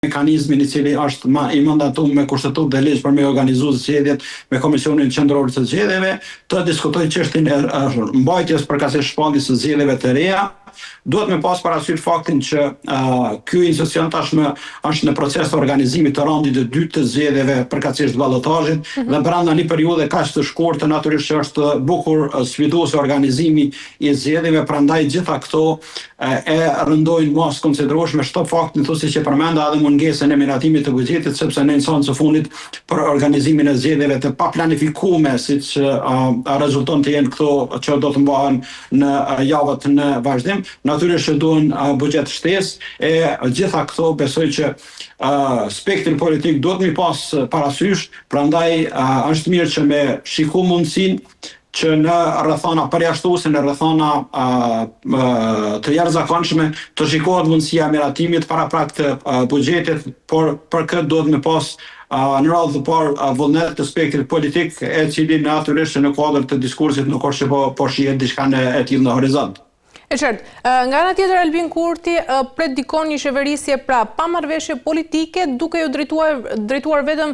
mekanizmin i cili është i mandatuar me kushtetuar dhe ligj për me organizuar zgjedhjet me Komisionin Qendror të Zgjedhjeve, të diskutojë çështjen e mbajtjes përkatësisht shpalljes së zgjedhjeve të reja. Duhet me pas parasysh faktin që ky institucion tashmë është në proces të organizimit të raundit të dytë të zgjedhjeve përkatësisht ballotazhit dhe brenda një periudhe kaq të shkurtë natyrisht që është bukur sfiduese organizimi i zgjedhjeve, prandaj gjitha këto e rëndojnë mos konsiderueshme shto faktin thusi që përmenda edhe mungesën e miratimit të buxhetit, sepse në instancën e fundit për organizimin e zgjedhjeve të paplanifikuara, siç rezulton të jenë këto që do të mbahen në javët në vazhdim, natyrisht që duhen buxhet shtesë e gjitha këto besoj që spektri politik duhet mi pas parasysh, prandaj është mirë që me shiku mundësinë që në rrethana përjashtuese, në rrethana të jashtëzakonshme të shikohet mundësia e miratimit paraprak të buxhetit, por për këtë duhet me pas në radhë të parë vullnet të spektrit politik, e cili natyrisht në kuadër të diskursit nuk është që po shihet diçka e tillë në horizont. E qartë, nga ana tjetër Albin Kurti predikon një qeverisje pra pa marrëveshje politike, duke ju drejtuar vetëm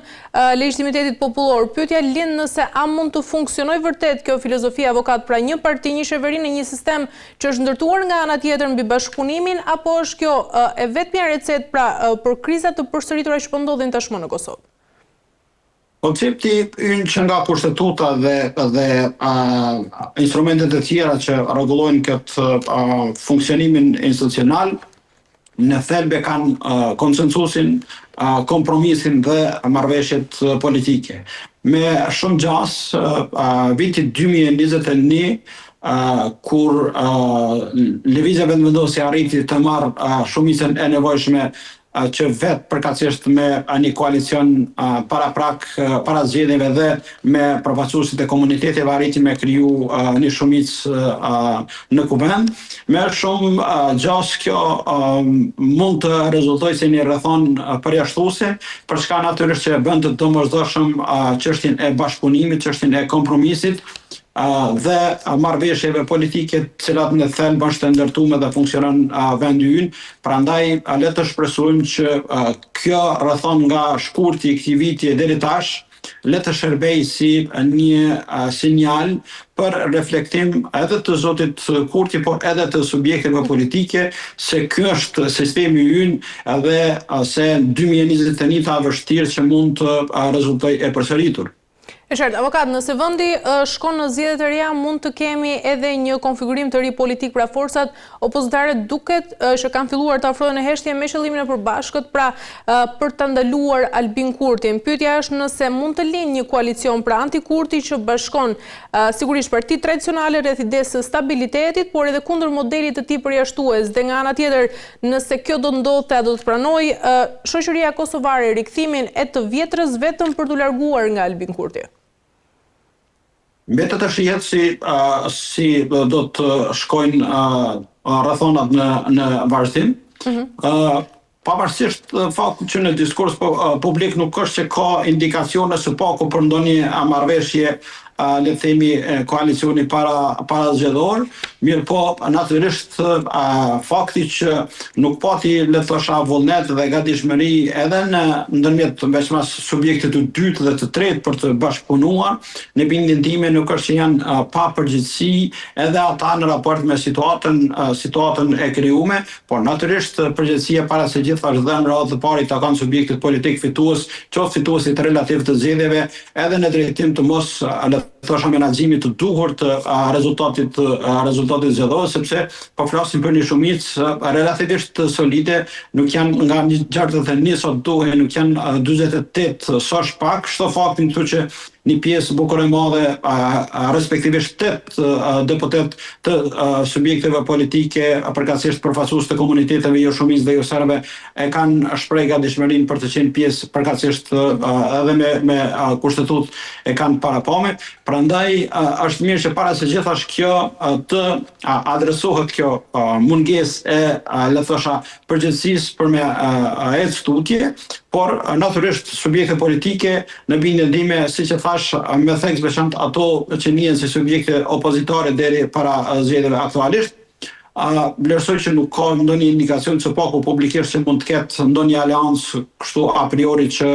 legitimitetit popullor. Pyetja lind nëse a mund të funksionojë vërtet kjo filozofi avokat, pra një parti, një qeveri në një sistem që është ndërtuar nga ana tjetër mbi bashkëpunimin, apo është kjo e vetmja recetë pra për krizat të përsëritura që po ndodhin tashmë në Kosovë? Koncepti ynë që nga kushtetuta dhe instrumentet e tjera që rregullojnë këtë funksionimin institucional, në thelbe kanë konsensusin, kompromisin dhe marrëveshjet politike. Me shumë gjas, vitit 2021, kur lëvizja vendvendosje arriti të marrë shumicën e nevojshme që vetë përkatësisht me një koalicion para zgjedhjeve dhe me përfaqësuesit e komuniteteve arriti me kriju një shumicë në kuvend. Me shumë gjas kjo mund të rezultojë si një rrethon përjashtuese, për shkak natyrisht që bën të domosdoshëm çështjen e bashkëpunimit, çështjen e kompromisit dhe marrëveshjeve politike, të cilat në thelb është ndërtuar dhe funksionon vendi ynë. Prandaj le të shpresojmë që kjo rrethon nga shkurti i këtij viti deri tash le të shërbej si një sinjal për reflektim edhe të zotit Kurti, por edhe të subjekteve politike, se ky është sistemi ynë dhe se 2021 ka vështirë që mund të rezultojë e përsëritur. E qartë, avokat, nëse vendi shkon në zgjedhjet e reja, mund të kemi edhe një konfigurim të ri politik, pra forcat opozitare duket që kanë filluar të afrohen në heshtje me qëllimin e përbashkët, pra për të ndaluar Albin Kurtin. Pyetja është nëse mund të linë një koalicion pra anti-Kurti që bashkon sigurisht partitë tradicionale rreth idesë së stabilitetit, por edhe kundër modelit të tij përjashtues, dhe nga ana tjetër, nëse kjo do ndodhte, do të pranojë shoqëria kosovare rikthimin e të vjetrës vetëm për të larguar nga Albin Kurti. Mbetet të shihet si do të shkojnë rrethonat në vazhdim. Pavarësisht faktit që në diskurs publik nuk është që ka indikacione së paku për ndonjë marrëveshje, le të themi koalicioni para zgjedhor, mirë po natyrisht fakti që nuk pati le të thosha vullnet dhe gatishmëri edhe në ndërmjet veçmas subjektit të dytë dhe të tretë për të bashkëpunuar, në bindjen time nuk është që janë pa përgjegjësi edhe ata në raport me situatën e krijuar, por natyrisht përgjegjësia para se gjithë është dhënë radhë të parit ta kanë subjektet politik fitues, qoftë fituesit relativ të zgjedhjeve, edhe në drejtim të mos thosha menaxhimit të duhur të rezultatit zgjedhor, sepse po flasim për një shumicë relativisht solide, nuk janë nga 61 sot duhen, nuk janë 48 sa shpak, çdo faktin këtu që një pjesë bukur e madhe, respektivisht 8 deputet të subjekteve politike, përkatësisht përfaqësues të komuniteteve jo shumicë dhe jo serbe, e kanë shprehë gatishmërinë për të qenë pjesë përkatësisht edhe me kushtetutë e kanë parapame. Prandaj është mirë që para se gjithash kjo të adresohet kjo mungesë e le të thosha përgjegjësisë për me ecë tutje, por natyrisht subjekte politike në bindjen time, siç e thash, me theks veçantë ato që njihen si subjekte opozitare deri para zgjedhjeve aktualisht, vlerësoj që nuk ka ndonjë indikacion që paku publikisht që mund të ketë ndonjë aleancë kështu a priori që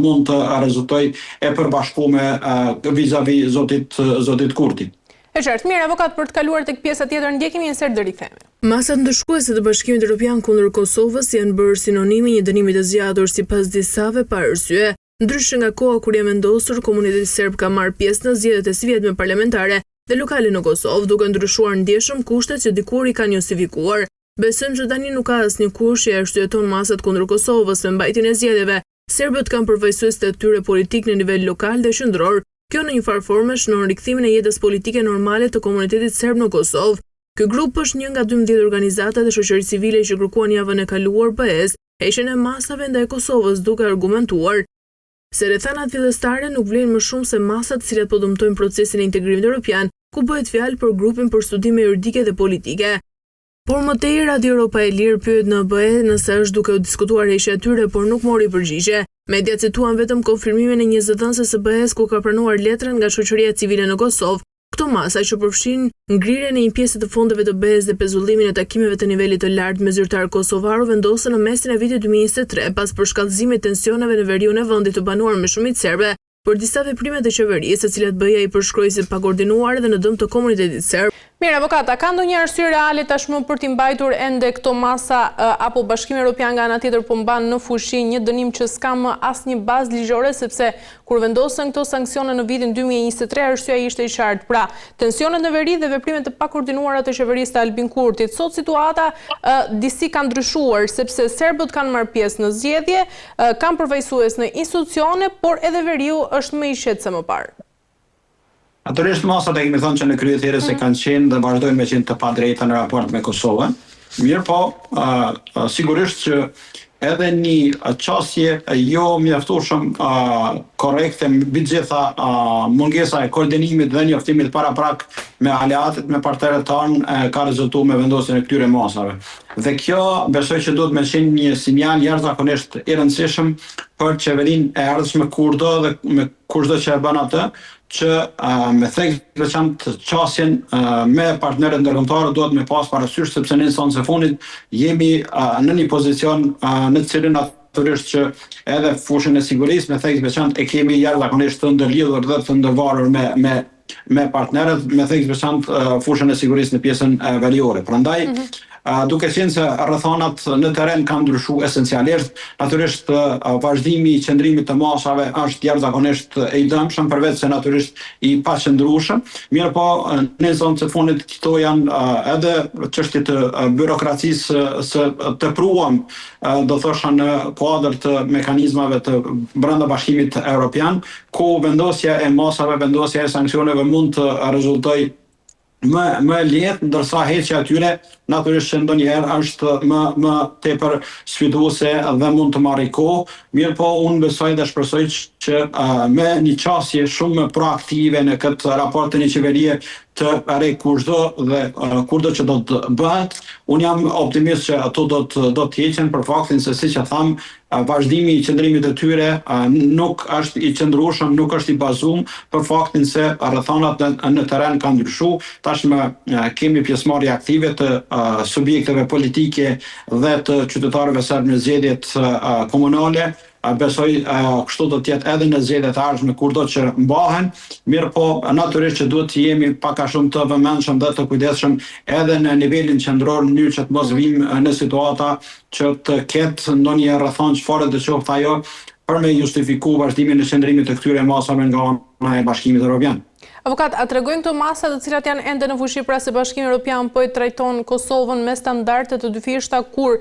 mund të rezultoj e përbashkuar vis-a-vis zotit Kurti. E qartë, mirë, avokat, për të kaluar tek pjesa tjetër, ndjekim një insert dhe rikthehemi. Masat ndëshkuese të Bashkimit Evropian kundër Kosovës janë bërë sinonimi një dënimi të zgjatur sipas disave pa arsye, ndryshe nga koha kur jam vendosur komuniteti serb ka marrë pjesë në zgjedhjet e sivjetme parlamentare dhe lokale në Kosovë, duke ndryshuar ndjeshëm kushtet që dikur i kanë justifikuar. Besojmë që tani nuk ka asnjë kusht që arsyeton masat kundër Kosovës në mbajtjen e zgjedhjeve. Serbët kanë përfaqësues të tyre politik në nivel lokal dhe qendror. Kjo në një farë forme shënon rikthimin e jetës politike normale të komunitetit serb në Kosovë. Ky grup është një nga 12 organizata dhe shoqëri civile që kërkuan javën e kaluar BE-s heqjen e masave ndaj Kosovës, duke argumentuar se rrethanat fillestare nuk vlen më shumë se masat të cilat po dëmtojnë procesin e integrimit evropian, ku bëhet fjalë për grupin për studime juridike dhe politike. Por më tej Radio Europa e Lirë pyet në BE nëse është duke u diskutuar heqja e tyre, por nuk mori përgjigje. Media cituan vetëm konfirmimin e një zëdhënëse së BE-s ku ka pranuar letrën nga shoqëria civile në Kosovë. Këto masa që përfshin ngrirjen e një pjese të fondeve të BE-s dhe pezullimin e takimeve të nivelit të lartë me zyrtar kosovar u vendosën në mesin e vitit 2023 pas përshkallëzimit të tensioneve në veriun e vendit të banuar me shumicë serbe për disa veprime të qeverisë, të cilat BE-ja i përshkroi si pakoordinuar dhe në dëm të komunitetit serb. Mirë, avokata, ka ndonjë arsye reale tashmë për t'i mbajtur ende këto masa apo Bashkimi Evropian nga ana tjetër po mban në fushi një dënim që s'ka më asnjë bazë ligjore, sepse kur vendosën këto sanksione në vitin 2023 arsyeja ishte e qartë. Pra, tensionet në veri dhe veprimet të pakoordinuara të qeverisë të Albin Kurtit. Sot situata disi ka ndryshuar sepse serbët kanë marrë pjesë në zgjedhje, kanë përfaqësues në institucione, por edhe veriu është më i qetë se më parë. Natyrisht masat e kemi thënë që në krye të tjera se kanë qenë dhe vazhdojnë me qenë të padrejta në raport me Kosovën. Mirë po, sigurisht që edhe një qasje jo mjaftueshëm korrekte mbi gjitha mungesa e koordinimit dhe njoftimit paraprak me aleatet, me partnerët tanë ka rezultuar me vendosjen e këtyre masave. Dhe kjo besoj që duhet me qenë një sinjal jashtëzakonisht i rëndësishëm për qeverinë e ardhshme kurdo dhe me kushdo që e bën atë, që me thekë veçantë qasjen me partnerët ndërkombëtar duhet me pas parasysh sepse në instancën e fundit jemi në një pozicion në të cilin natyrisht që edhe fushën e sigurisë me thekë veçantë e kemi jashtëzakonisht të ndërlidhur dhe të ndërvarur me partnerët, me thekë veçantë fushën e sigurisë në pjesën veriore. Prandaj duke qenë se rrethanat në terren kanë ndryshuar esencialisht, natyrisht vazhdimi i qëndrimit të masave është jashtëzakonisht i dëmshëm, përveç se natyrisht i paqëndrueshëm. Mirë po, në zonë të fundit këto janë edhe çështje të byrokracisë së tepruam, do thosha në kuadër të mekanizmave të brenda Bashkimit Evropian, ku vendosja e masave, vendosja e sanksioneve mund të rezultojë më lehtë, ndërsa heqja e tyre natyrisht që ndonjëherë është më tepër sfiduese dhe mund të marrë kohë. Mirë po, unë besoj dhe shpresoj që me një qasje shumë më proaktive në këtë raport të një qeverie të re kurdo që do të bëhet, unë jam optimist që ato do të heqen për faktin se siç e tham, vazhdimi i qëndrimit të tyre nuk është i qëndrueshëm, nuk është i bazuar për faktin se rrethanat në terren kanë ndryshuar. Tashmë kemi pjesëmarrje aktive të subjekteve politike dhe të qytetarëve serb në zgjedhjet komunale. Besoj kështu do të jetë edhe në zgjedhjet e ardhshme kurdo që mbahen, mirë po natyrisht që duhet të jemi pak a shumë të vëmendshëm dhe të kujdesshëm edhe në nivelin qendror, në mënyrë që të mos vim në situata që të ketë ndonjë rrethan çfarë të qoftë ajo për me justifikuar vazhdimin e qëndrimit të këtyre masave nga ana e Bashkimit Evropian. Avokat, a tregojnë këto masa të cilat janë ende në fushi, pra se Bashkimi Evropian po e trajton Kosovën me standarde të dyfishta, kur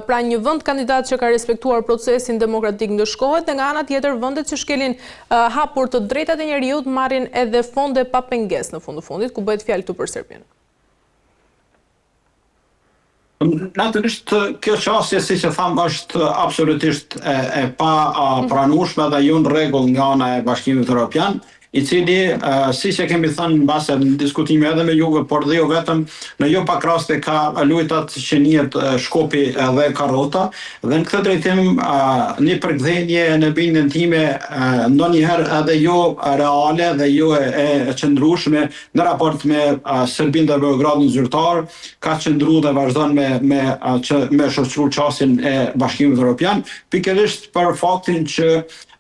pra një vend kandidat që ka respektuar procesin demokratik ndëshkohet dhe nga ana tjetër vendet që shkelin hapur të drejtat e njerëzit marrin edhe fonde pa pengesë në fundit, ku bëhet fjalë këtu për Serbinë. Natyrisht kjo qasje, siç e tham, është absolutisht e pa pranueshme dhe jo në rregull nga ana e Bashkimit Evropian. i cili, si që kemi thënë në base në diskutime edhe me juve, por dhe jo vetëm, në jo pak raste ka lujtat që njihet shkopi dhe karrota, dhe në këtë drejtim një përkthenie në bindjen time ndonjëherë edhe jo reale dhe jo e qëndrueshme në raport me Serbinë dhe Beogradin zyrtar, ka qëndru dhe vazhdon me shoqëru qasjen e Bashkimit Evropian, pikërisht për faktin që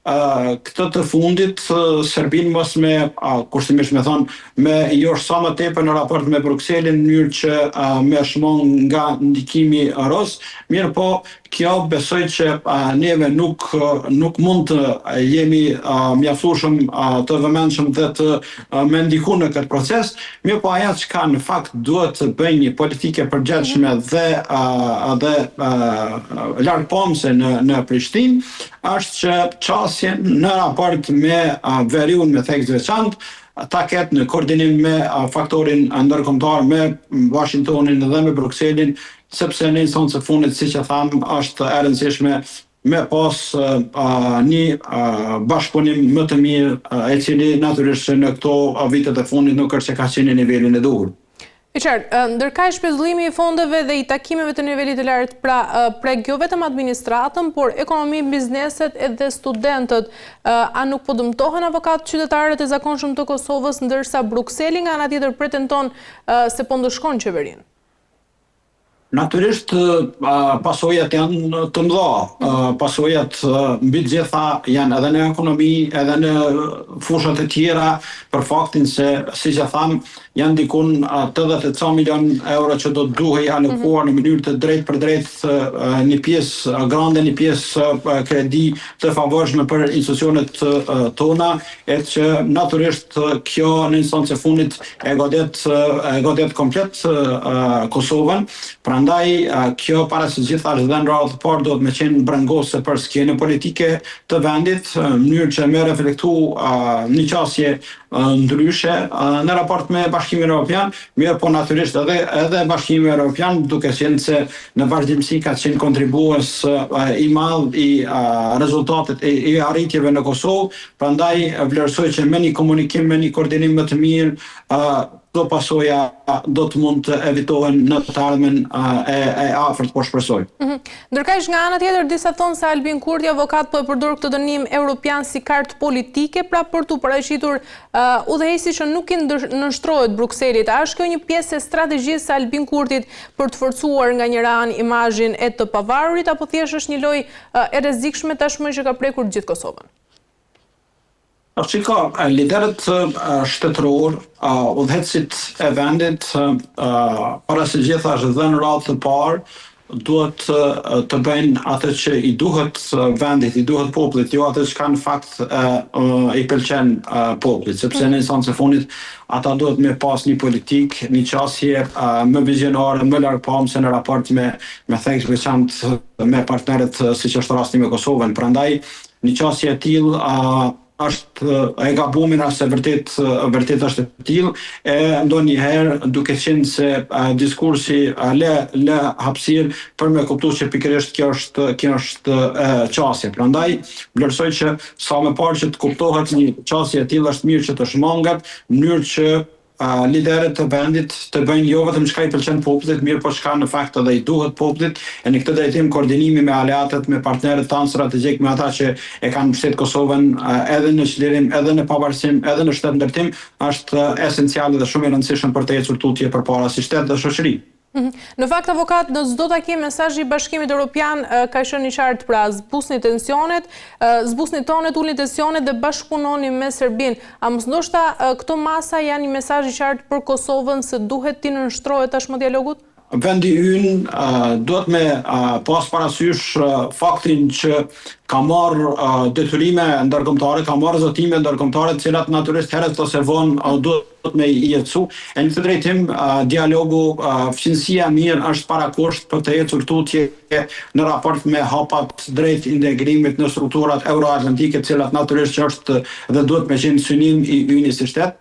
këtë të fundit Serbinë mos me, kushtimisht me thonë, me josh sa më tepër në raport me Brukselin në mënyrë që me shmon nga ndikimi ros, mirë po kjo besoj që neve nuk mund të jemi mjaftueshëm të vëmendshëm dhe të me ndiku në këtë proces, mirë po aja që ka në fakt duhet të bëjë një politike përgjithshme dhe largpomëse në Prishtinë, është që qasjen në raport me veriun me thekë veçantë ta ketë në koordinim me faktorin ndërkombëtar me Washingtonin dhe me Brukselin, sepse në instancë të fundit, siç e tham, është e rëndësishme me pas një bashkëpunim më të mirë, e cili natyrisht në këto vitet e fundit nuk është se ka qenë në nivelin e duhur. I qartë, ndërkaq shpërndallimi i fondeve dhe i takimeve të nivelit të lartë, pra prek jo vetëm administratën, por ekonominë, bizneset edhe studentët, a nuk po dëmtohen avokatë qytetarët e zakonshëm të Kosovës, ndërsa Brukseli nga ana tjetër pretendon se po ndëshkon qeverinë? Natyrisht pasojat janë të mëdha, pasojat mbi të gjitha janë edhe në ekonomi, edhe në fushat e tjera, për faktin se, si që tham, janë dikun 80 milion euro që do të duhej alokuar në mënyrë të drejt për drejt një pjesë grande, një pjesë kredi të favorshme për institucionet tona, e që natyrisht kjo në instancë e fundit e godet komplet Kosovën. Prandaj kjo para së gjitha është dhe në radhë të parë do të me qenë brengose për skene politike të vendit, në mënyrë që me reflektu një qasje ndryshe në raport me Bashkimin Evropian, mirë po natyrisht edhe Bashkimi Evropian, duke qenë se në vazhdimsi ka qenë kontribues i madh i rezultatet e arritjeve në Kosovë, prandaj vlerësoj që me një komunikim, me një koordinim më të mirë, do pasoja do të mund të evitohen në të ardhmen e afërt, po shpresoj. Ndërkaq nga ana tjetër disa thonë se Albin Kurti, avokat, po e përdor këtë dënim evropian si kartë politike, pra për të paraqitur udhëheqësi që nuk i nënshtrohet Brukselit. A është kjo një pjesë e strategjisë së Albin Kurtit për të forcuar nga njëra anë imazhin e të pavarurit, apo thjesht është një lojë e rrezikshme tashmë që ka prekur gjithë Kosovën? Shiko, liderët shtetëror, udhëheqësit e vendit, para së gjitha është dhe në radhë të parë, duhet të bëjnë atë që i duhet vendit, i duhet popullit, jo atë që ka në fakt i pëlqen popullit, sepse në instancë e fundit ata duhet me pas një politik, një qasje më vizionare, më largpomëse në raport me thekë veçantë me partnerët siç është rasti me Kosovën. Prandaj një qasje e tillë është e gabuar se vërtet është e tillë, e ndonjëherë duke qenë se diskursi lë hapësirë për me kuptuar që pikërisht kjo është qasje. Prandaj vlerësoj që sa më parë që të kuptohet një qasje e tillë është mirë që të shmangat, në mënyrë që liderët të vendit të bëjnë jo vetëm çka i pëlqen popullit, mirë po çka në fakt edhe i duhet popullit, e në këtë drejtim koordinimi me aleatët, me partnerët tanë strategjik, me ata që e kanë mbështetur Kosovën edhe në çlirim, edhe në pavarësim, edhe në shtetëndërtim, është esenciale dhe shumë e rëndësishme për të ecur tutje përpara si shtet dhe shoqëri. Në fakt, avokat, në çdo takim mesazhi i Bashkimit Evropian ka qenë i qartë, pra zbusni tensionet, zbusni tonet, ulni tensionet dhe bashkëpunoni me Serbinë. A mos ndoshta këto masa janë një mesazh i qartë për Kosovën se duhet t'i nënshtrohet tashmë dialogut? Vendi ynë duhet me pas parasysh faktin që ka marrë detyrime ndërkombëtare, ka marrë zotime ndërkombëtare, të cilat natyrisht herët ose vonë duhet me i jetësu. E në këtë drejtim, dialogu, fqinësia mirë është parakusht për të ecur tutje në raport me hapat drejt integrimit në strukturat euroatlantike, të cilat natyrisht që është dhe duhet me qenë synim i yni si shtet.